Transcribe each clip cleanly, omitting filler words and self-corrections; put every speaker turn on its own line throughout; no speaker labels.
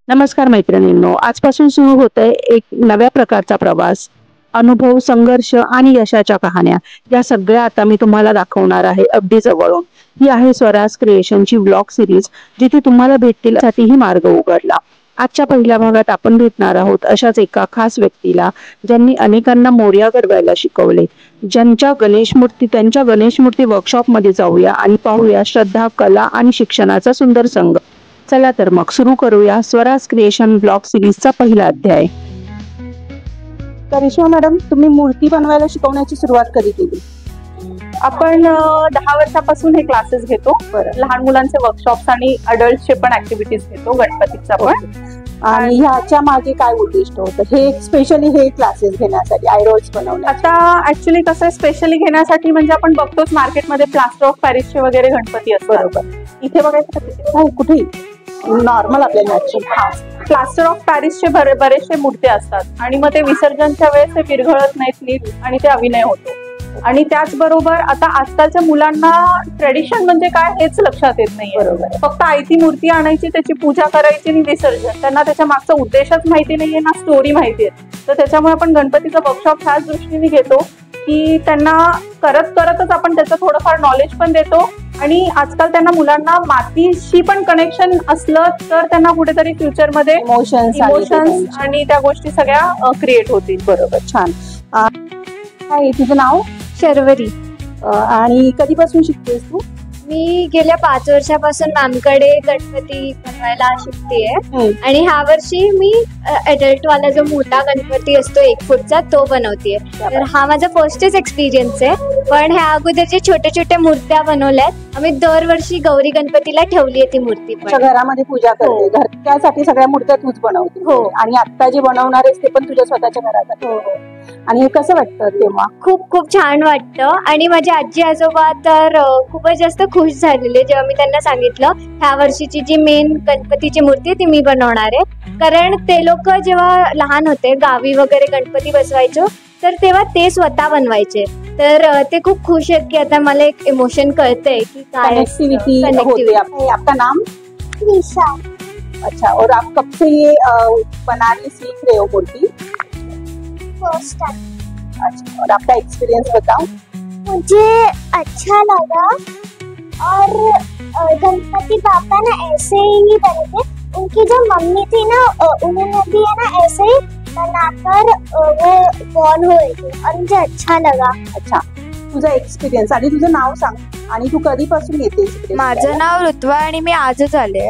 नमस्कार मैत्रिणींनो, आजपासून सुरू होतोय एक नव्या प्रकारचा प्रवास. अनुभव, संघर्ष आणि यशाच्या कहाण्या या सगळ्या आता मी तुम्हाला दाखवणार आहे अगदी जवळून. ही आहे स्वराज क्रिएशनची व्लॉग सिरीज, जिथे तुम्हाला भेटतील साठीही मार्ग उघडला. आजच्या पहिल्या भागात आपण भेटणार आहोत अशाच एका खास व्यक्तीला, ज्यांनी अनेकांना मोरया घडवायला शिकवले. त्यांच्या गणेश मूर्ती वर्कशॉप मध्ये जाऊया आणि पाहूया श्रद्धा, कला आणि शिक्षणाचा सुंदर संघ. चला तर मग सुरू करूया स्वराज क्रिएशन ब्लॉग सिरीजचा पहिला अध्याय.
करिश्मा मॅडम, तुम्ही मूर्ती बनवायला शिकवण्याची सुरुवात कधी केली?
आपण 10 वर्षापासून हे क्लासेस घेतो. लहान मुलांचे वर्कशॉप्स आणि अडल्टचे पण ऍक्टिव्हिटीज घेतो, गणपतीचा पण.
आणि ह्याच्या मागे काय उद्दिष्ट होतं? हे स्पेशली हे क्लासेस घेण्यासाठी, आय रोल्स बनवणे.
आता ऍक्च्युली कसं स्पेशली घेण्यासाठी म्हणजे आपण बघतोच मार्केटमध्ये प्लास्टर ऑफ पॅरिसचे वगैरे गणपती असतात.
बरोबर.
इथे बघायचं
कुठेही नॉर्मल आपल्या नॅचरल
प्लास्टर ऑफ पॅरिसचे बरेचसे मूर्ती असतात आणि मग ते विसर्जनच्या वेळेस ते विरघळत नाहीत नीट आणि ते अभिनय होतो. आणि त्याचबरोबर आता आजकालच्या मुलांना ट्रेडिशन म्हणजे काय हेच लक्षात येत नाही.
बरोबर.
फक्त आयती मूर्ती आणायची, त्याची पूजा करायची आणि विसर्जन. त्यांना त्याच्या मागचा उद्देशच माहिती नाहीये ना स्टोरी माहिती आहे. तर त्याच्यामुळे आपण गणपतीचा वर्कशॉप ह्याच दृष्टीने घेतो की त्यांना करतच आपण त्याचं थोडंफार नॉलेज पण देतो. आणि आजकाल त्यांना मुलांना मातीशी पण कनेक्शन असलं तर त्यांना कुठेतरी फ्युचरमध्ये इमोशन्स आणि त्या गोष्टी सगळ्या क्रिएट होतील.
बरोबर, छान. काय तुझं नाव?
शर्वरी.
आणि कधीपासून शिकतेस तू?
मी गेल्या 5 वर्षापासून मॅमकडे गणपती बनवायला शिकतेय. आणि ह्या वर्षी मी अडल्ट वाला जो मोठा गणपती असतो 1 फूटचा तो बनवतेय. तर हा माझा फर्स्टच एक्सपिरियन्स आहे. पण ह्या अगोदर जे छोट्या छोट्या मूर्त्या बनवल्यात, आम्ही दरवर्षी गौरी गणपतीला ठेवली आहे ती मूर्ती.
घरामध्ये पूजा करते, त्यासाठी सगळ्या मूर्त्या तूच बनवते?
हो.
आणि आता जे बनवणार आहेस ते पण तुझ्या स्वतःच्या घरात?
हो.
आणि हे कसं वाटतं तेव्हा?
खूप छान वाटतं. आणि माझे आजी आजोबा तर खूपच जास्त खुश झालेले जेव्हा मी त्यांना सांगितलं ह्या वर्षीची जी मेन गणपतीची मूर्ती ती मी बनवणार आहे. कारण ते लोक जेव्हा लहान होते गावी वगैरे गणपती बसवायचो तर तेव्हा ते स्वतः बनवायचे. तर ते खूप खुश आहेत की आता मला एक इमोशन कळतंय की काय
कनेक्टिविटी होते. आपका नाम?
निशा.
अच्छा. और आप कब से ये बनाने सीख रहे हो मूर्ति?
First time.
अच्छा. और आपका एक्सपीरियंस बताओ.
मुझे अच्छा लगा. और गणपति पापा ना ऐसे ही बने थे. उनकी जो मम्मी थी ना उन्होंने भी है ना ऐसे ही बनाकर वो बॉर्न हुए थे और मुझे अच्छा लगा.
अच्छा. तुझा एक्सपिरियन्स आणि तुझं नाव सांग. आणि तू कधीपासून येतेस?
माझं नाव ऋत्वा आणि मी आजच आले.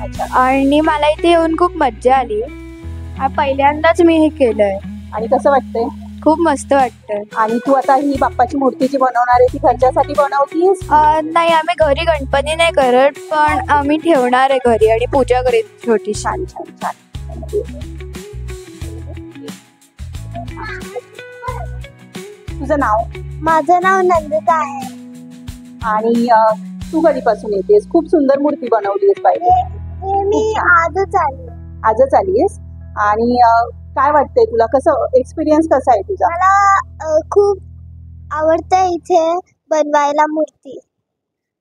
अच्छा.
आणि मला इथे येऊन खूप मज्जा आली. पहिल्यांदाच मी हे केलंय.
आणि कसं वाटतंय?
खूप मस्त वाटतंय.
आणि तू आता ही बाप्पाची मूर्ती जी बनवणार आहे ती घरच्यासाठी बनवतीस?
नाही, आम्ही घरी गणपती नाही करत, पण आम्ही ठेवणार आहे घरी आणि पूजा करेन छोटी.
छान छान छान. तुझं नाव?
माझं नाव नंदिता आहे.
आणि तू कधीपासून येतेस? खूप सुंदर मूर्ती बनवलीस पाहिजे.
मी आजच आली.
आजच आलीस. आणि काय वाटतंय तुला? कसं एक्सपिरियन्स कसा आहे तुझा?
मला खूप आवडतं इथे बनवायला मूर्ती.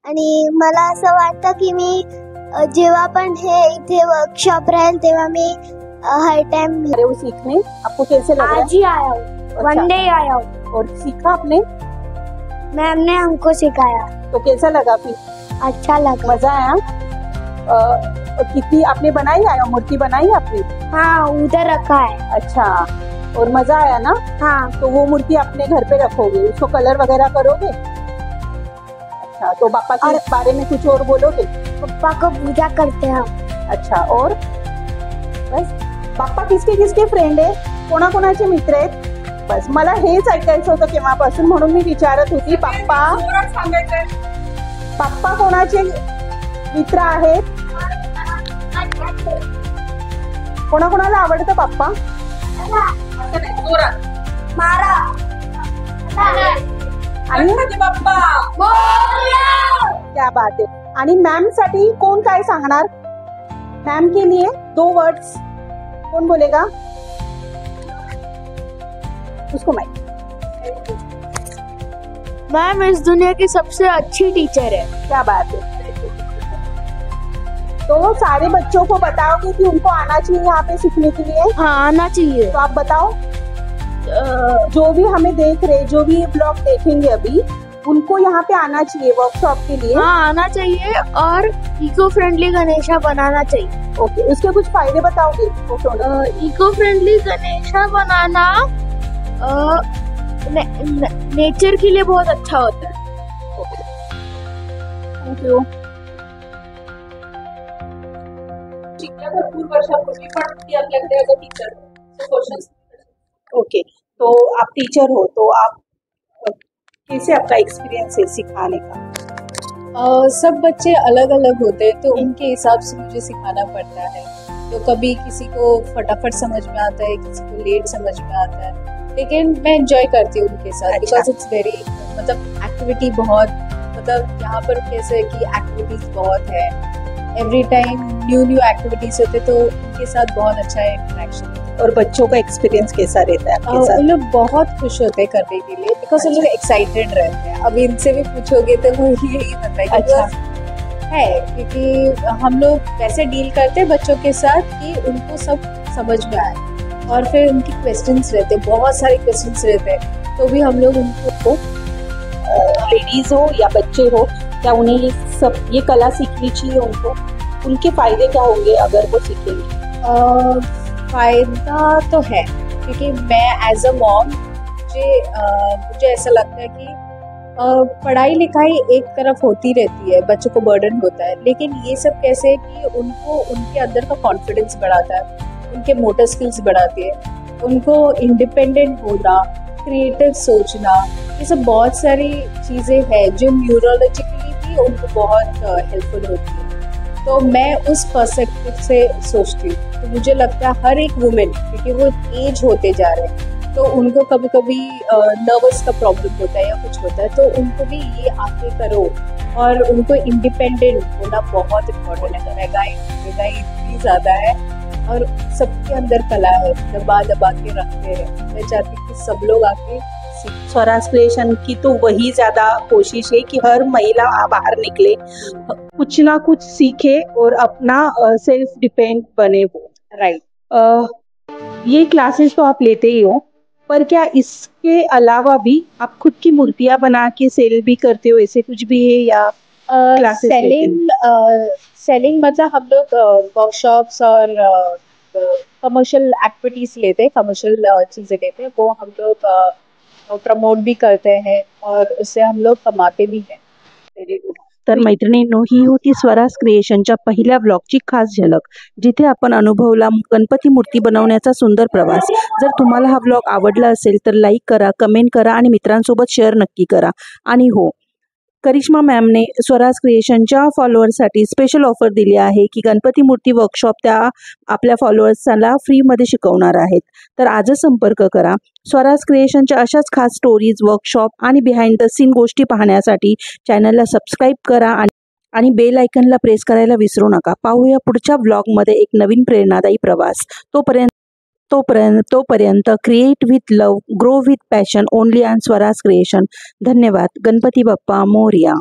आणि मला असं वाटतं की मी जेव्हा पण हे इथे वर्कशॉप राहील तेव्हा मी हर टाइम
सीखने. आपको कैसे लग रहा है?
आज ही आया हूँ, वन डे आया हूँ.
और सीखा आपने?
मैम ने हमको सिखाया.
तो कैसा लगा फिर?
अच्छा लगा.
मजा आया? कितनी आपने बनाई है? मूर्ति बनाई आपने?
हाँ, उधर रखा है.
अच्छा. और मजा आया ना?
हाँ.
तो वो मूर्ति अपने घर पे रखोगे, उसको कलर वगैरह करोगे? अच्छा. तो पापा के बारे में कुछ और बोलोगे?
पापा को पूजा करते हैं.
अच्छा. और बस? बाप्पा किसके किसके फ्रेंड आहे? कोणाकोणाचे मित्र आहेत? बस मला हेच ऐकायचं होतं केव्हापासून, म्हणून मी विचारत होती. बाप्पा कोणाचे मित्र आहेत? कोणाकोणाला आवडतं बाप्पा? आणि क्या बात आहे. आणि मॅम साठी कोण काय सांगणार? मैम के लिए 2 वर्ड्स कौन बोलेगा? उसको माइक।
मैम इस दुनिया की सबसे अच्छी टीचर है।
क्या बात है। तो सारे बच्चों को बताओगे कि उनको आना चाहिए यहाँ पे सीखने के लिए?
हाँ आना चाहिए।
तो आप बताओ, जो भी हमें देख रहे, जो भी ये ब्लॉग देखेंगे अभी, उनको यहाँ पे आना चाहिए वर्कशॉप के लिए।
हाँ आना चाहिए और इको फ्रेंडली गणेशा बनाना चाहिए।
ओके, उसके कुछ फायदे बताओगे?
इको फ्रेंडली गणेशा बनाना नेचर के लिए बहुत अच्छा होता है।
Thank you.
शिकल्या भरपूर वर्षापूर्वी पण ती आपल्याकडे as a teacher questions.
Okay, तो आप टीचर हो, तो आप कैसे आपका एक्सपीरियंस है सिखाने का?
सब बच्चे अलग अलग होते हैं, तो उनके हिसाब से मुझे सिखाना पड़ता है। तो कभी किसी को फटाफट समझ में आता है, किसी को लेट समझ में आता है, लेकिन मैं एंजॉय करती हूँ उनके साथ। बिकॉज इट्स वेरी मतलब एक्टिविटी बहुत, मतलब यहाँ पर कैसे कि एक्टिविटीज बहुत है, एवरी टाइम न्यू एक्टिविटीज होते, तो उनके साथ बहुत अच्छा इंटरेक्शन।
और बच्चों का एक्सपीरियंस कैसा रहता है आपके साथ?
उन लोग बहुत खुश होते हैं करने के लिए, बिकॉज उन लोग एक्साइटेड रहते हैं। अब इनसे भी पूछोगे तो वो यही बताएंगे।
अच्छा
है, क्योंकि हम लोग वैसे डील करते हैं बच्चों के साथ कि उनको सब समझ में आए, और फिर उनकी क्वेश्चंस रहते हैं, बहुत सारे क्वेश्चंस रहते हैं, तो भी हम लोग उनको
लेडीज हो या बच्चे हो, क्या उन्हें ये कला सीखनी चाहिए? उनके फायदे क्या होंगे अगर वो सीखेंगे?
फायदा तो है, क्योंकि मैं एज अ मॉम मुझे ऐसा लगता है कि पढ़ाई लिखाई एक तरफ होती रहती है, बच्चों को बर्डन होता है, लेकिन ये सब कैसे है कि उनको उनके अंदर का कॉन्फिडेंस बढ़ाता है, उनके मोटर स्किल्स बढ़ाती है, उनको इंडिपेंडेंट होना, क्रिएटिव सोचना, ये सब बहुत सारी चीज़ें हैं जो न्यूरोलॉजिकली भी उनको बहुत हेल्पफुल होती है। तो मैं उस पर्सपेक्टिव से सोचती हूँ। तो मुझे लगता है हर एक वुमेन, क्योंकि वो एज होते जा रहे हैं, तो उनको कभी कभी नर्वस का प्रॉब्लम होता है या कुछ होता है, तो उनको भी ये आके करो, और उनको इंडिपेंडेंट होना बहुत इम्पोर्टेंट है। महंगाई इतनी ज़्यादा है और सबके अंदर कला है, दबा दबा के रखते हैं। मैं चाहती हूँ कि सब लोग आके
स्वराज क्रिएशन की तो वही ज्यादा कोशिश है कि हर महिला बाहर निकले, कुछ ना कुछ सीखे और अपना सेल्फ डिपेंड बने वो।
राइट।
ये क्लासेस तो आप लेते ही हो, पर क्या इसके अलावा भी आप खुद की मूर्तियां बना के सेल भी करते हो, ऐसे कुछ भी है या क्लासेस
सेलिंग मतलब हम लोग वर्कशॉप्स और कमर्शियल एक्टिविटीज लेते हैं, कमर्शियल चीज़ें लेते हैं, वो हम लोग प्रमोट भी करते हैं और उससे हम लोग कमाते भी हैं।
तर मैत्रिणींनो, ही होती स्वराज क्रिएशनच्या पहिल्या ब्लॉगची खास झलक, जिथे आपण अनुभवला गणपती मूर्ती बनवण्याचा सुंदर प्रवास. जर तुम्हाला हा ब्लॉग आवडला असेल तर लाईक करा, कमेंट करा आणि मित्रांसोबत शेअर नक्की करा. आणि हो, करिश्मा मॅमने स्वराज क्रिएशनच्या फॉलोअर्ससाठी स्पेशल ऑफर दिली आहे की गणपती मूर्ती वर्कशॉप त्या आपल्या फॉलोअर्सला फ्रीमध्ये शिकवणार आहेत. तर आजच संपर्क करा. स्वराज क्रिएशनच्या अशाच खास स्टोरीज, वर्कशॉप आणि बिहाइंड द सीन गोष्टी पाहण्यासाठी चॅनलला सबस्क्राईब करा आणि बेल आयकनला प्रेस करायला विसरू नका. पाहूया पुढच्या ब्लॉगमध्ये एक नवीन प्रेरणादायी प्रवास. तोपर्यंत create with love, grow with passion, only on Swaraj creation. धन्यवाद. गणपती बाप्पा मोरया.